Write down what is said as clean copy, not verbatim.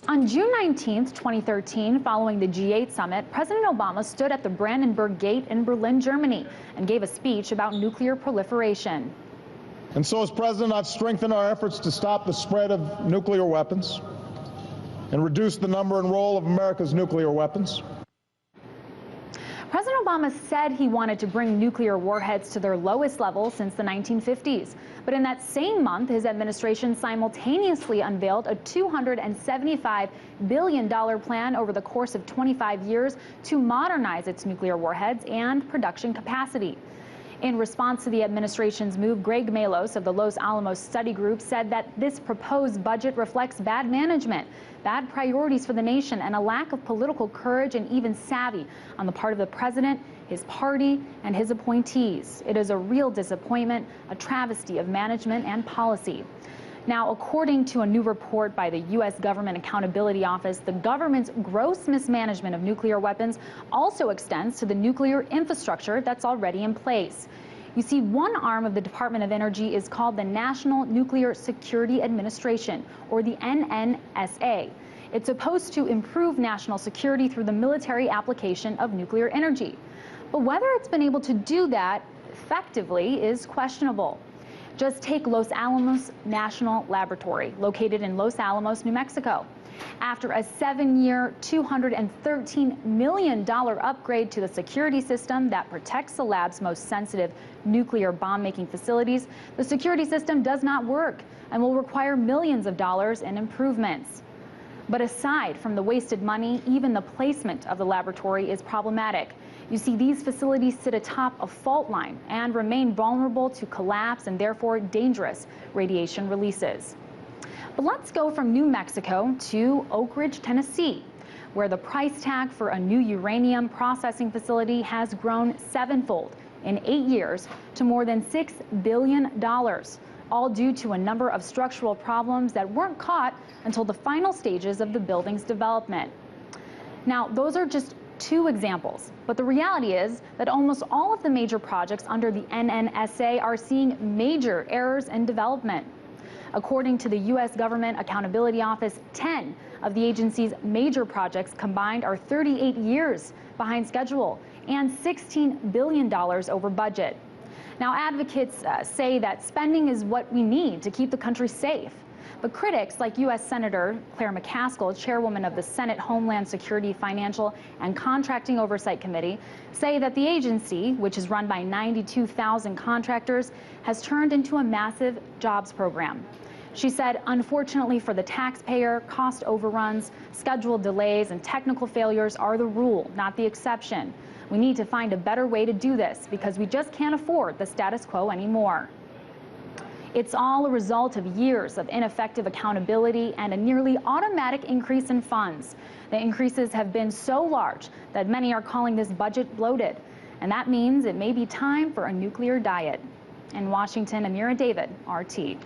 On June 19, 2013, following the G8 summit, President Obama stood at the Brandenburg Gate in Berlin, Germany, and gave a speech about nuclear proliferation. And so, as president, I've strengthened our efforts to stop the spread of nuclear weapons and reduce the number and role of America's nuclear weapons. President Obama said he wanted to bring nuclear warheads to their lowest level since the 1950s. But in that same month, his administration simultaneously unveiled a $275 billion plan over the course of 25 years to modernize its nuclear warheads and production capacity. In response to the administration's move, Greg Malos of the Los Alamos Study Group said that this proposed budget reflects bad management, bad priorities for the nation, and a lack of political courage and even savvy on the part of the president, his party, and his appointees. It is a real disappointment, a travesty of management and policy. Now, according to a new report by the U.S. Government Accountability Office, the government's gross mismanagement of nuclear weapons also extends to the nuclear infrastructure that's already in place. You see, one arm of the Department of Energy is called the National Nuclear Security Administration, or the NNSA. It's supposed to improve national security through the military application of nuclear energy. But whether it's been able to do that effectively is questionable. Just take Los Alamos National Laboratory, located in Los Alamos, New Mexico. After a 7-year, $213 million upgrade to the security system that protects the lab's most sensitive nuclear bomb-making facilities, the security system does not work and will require millions of dollars in improvements. But aside from the wasted money, even the placement of the laboratory is problematic. You see, these facilities sit atop a fault line and remain vulnerable to collapse and therefore dangerous radiation releases. But let's go from New Mexico to Oak Ridge, Tennessee, where the price tag for a new uranium processing facility has grown sevenfold in 8 years to more than $6 billion, all due to a number of structural problems that weren't caught until the final stages of the building's development. Now, those are just two examples, but the reality is that almost all of the major projects under the NNSA are seeing major errors in development. According to the U.S. Government Accountability Office, 10 of the agency's major projects combined are 38 years behind schedule and $16 billion over budget. Now, advocates say that spending is what we need to keep the country safe. But critics like U.S. Senator Claire McCaskill, chairwoman of the Senate Homeland Security, Financial, and Contracting Oversight Committee, say that the agency, which is run by 92,000 contractors, has turned into a massive jobs program. She said, unfortunately for the taxpayer, cost overruns, schedule delays, and technical failures are the rule, not the exception. We need to find a better way to do this because we just can't afford the status quo anymore. It's all a result of years of ineffective accountability and a nearly automatic increase in funds. The increases have been so large that many are calling this budget bloated. And that means it may be time for a nuclear diet. In Washington, Ameera David, RT.